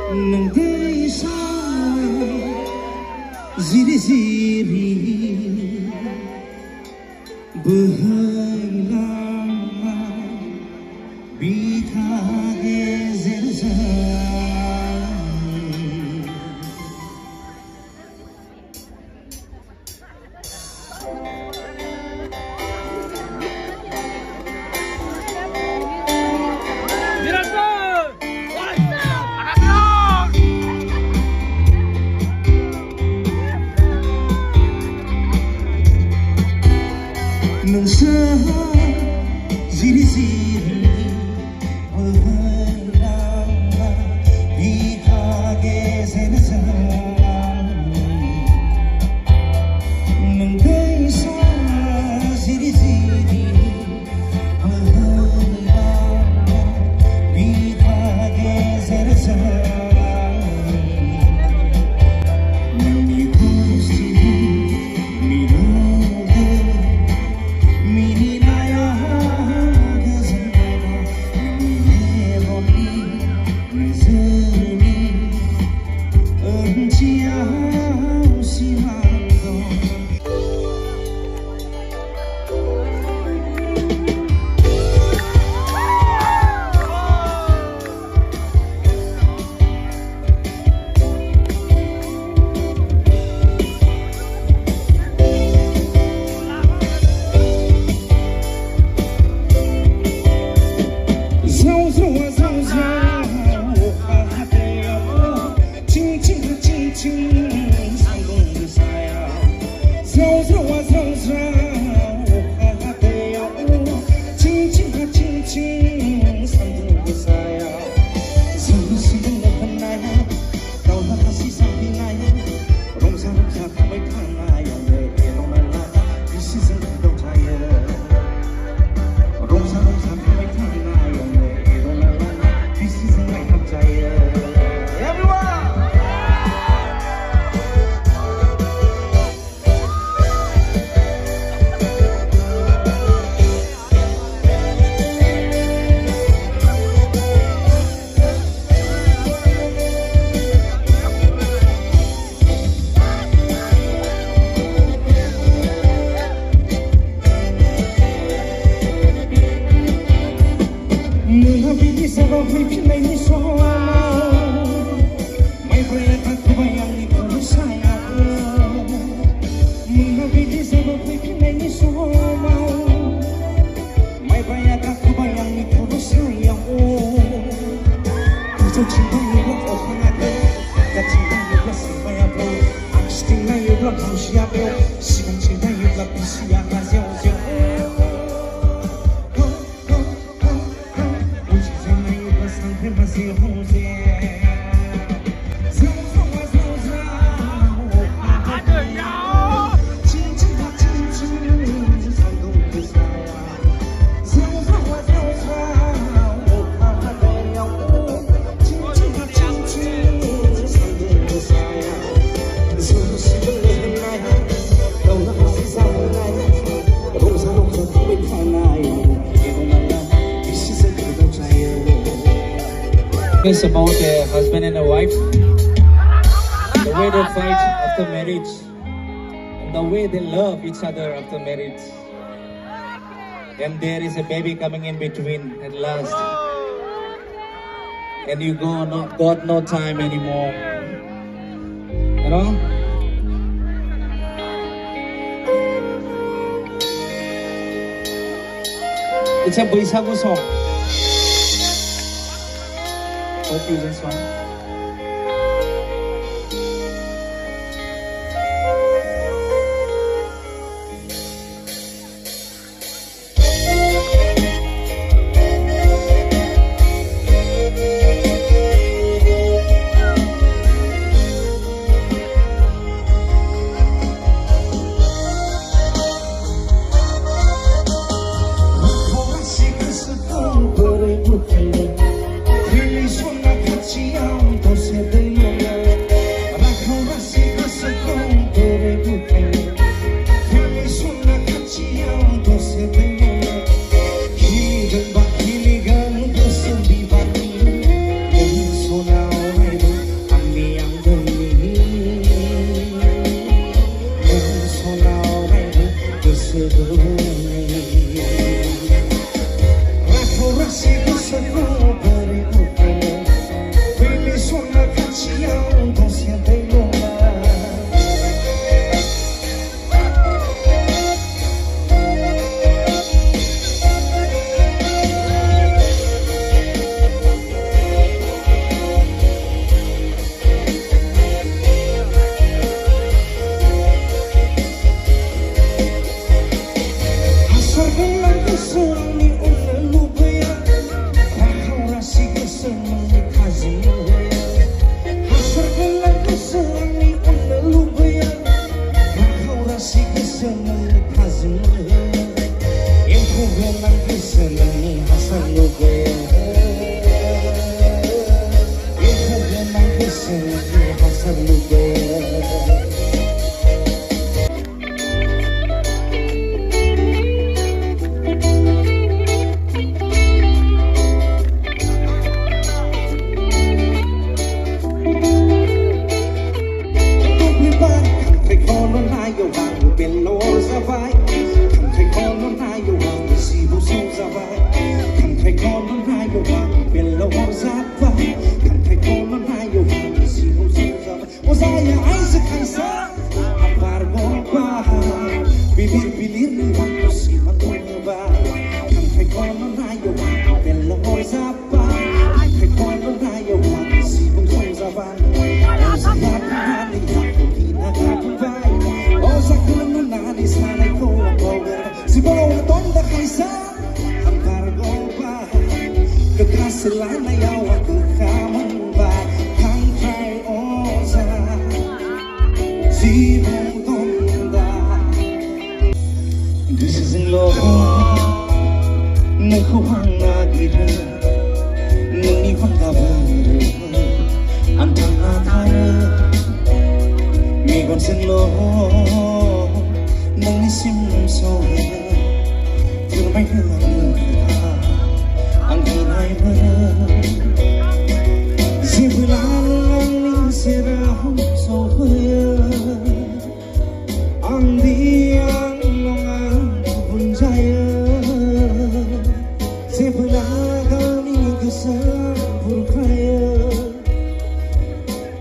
Nung Dwisa ziri-ziri Buhutan Bikage zerzai Nung ziri-ziri Buhutan Bikage zerzai Nung Dwisa ziri-ziri Buhutan Bikage zerzai It's about a husband and a wife, the way they fight after marriage, and the way they love each other after marriage. And there is a baby coming in between at last, and you got no time anymore. You know? It's a Buhutan song. Hope you this one. Really,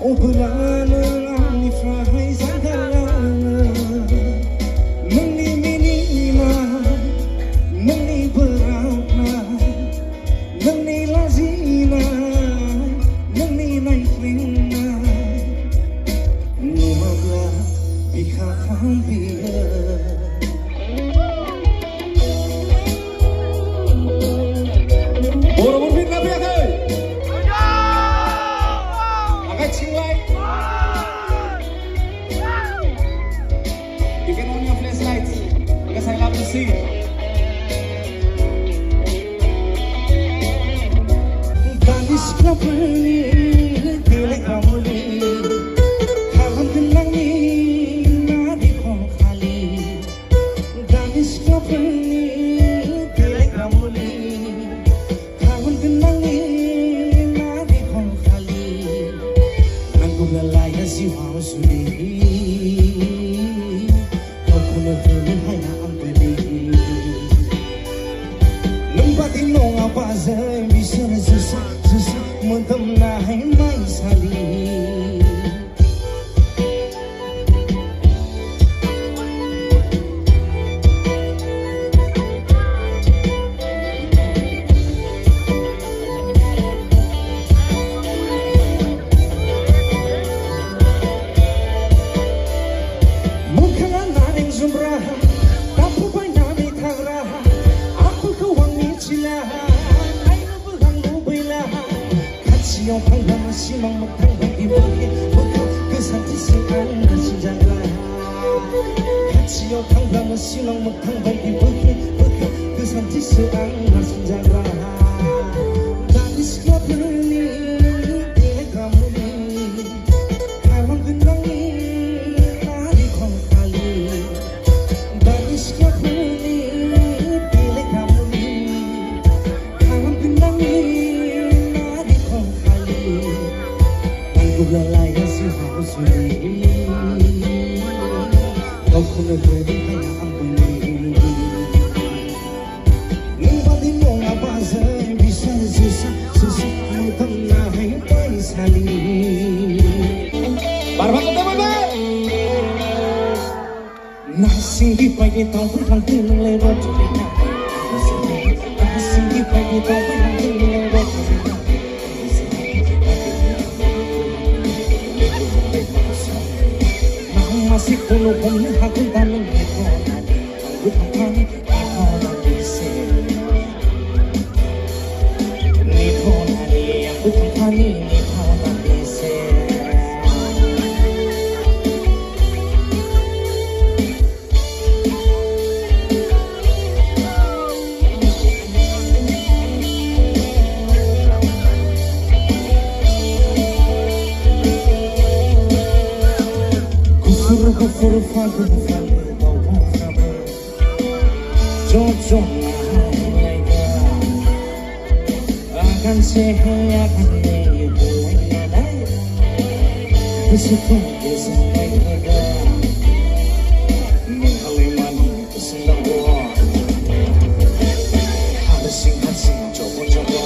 Obulana ni frai sangarana Nungni minima Nungni berapna Nungni lazina Nungni naiflina Numabla bika fambia Bodo mungkin tapi ya kai agak cilai you can on your flashlights because I love to see Gadis kapani Gelengpu Kawan kenang ni nadi kong kali Gadis kapani Gelengpu Kawan kenang ni nadi kong kali Nanggu lalaya si wang sudi Kau kuna tuli haya ampeli Numpati nong apa zai bisa susah Mentam nahi mai sali Mungkin naring zumrah Tapu banyak di tangrah Aku kawang ni cilah Aina belang lubilah Kaciyo panggang simang magtanggang ibagi Baka kesanti siang nasinjaga Kaciyo panggang simang magtanggang ibagi Baka kesanti siang nasinjaga Gadis kapani Gelengpu Kawan kenang ni nadi kong kali Gadis kapani Gelengpu Kawan kenang ni nadi kong kali Nanggu lalaya si harus sudi Kau kuna tuli haya ampuni Numpati nong apa zai bisa susah Mentam nahi mai sali Barbat teman-teman Nasi pagi tau berang tinang lewat tulina Nasi pagi tau berang tinang lewat tulina Masih kuno punya hakun tanam ekonan Buhutan ekonan bisa Ekonan yang buhutan ekonan bisa Kufur fagu fagu bawa fagu Jojo laga akan sehat akan itu laga Besuku besukai laga Mengaliman kesendang gua Harus singkat coba-coba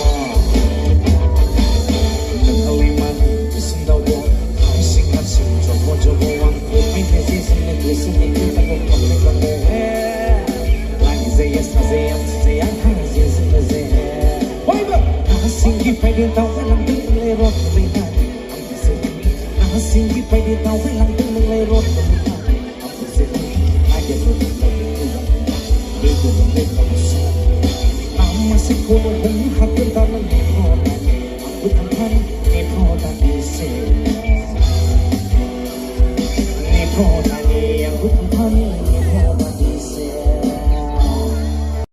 Mengaliman kesendang gua Harus singkat coba-coba Singgi pagi tau lang din lero tulihan Singgi pagi tau lang din lero tulihan Aja tulis Bego bego masih kuno kung hakun tanang ekonan Buhutan ekonan bisa Ekonan yang buhutan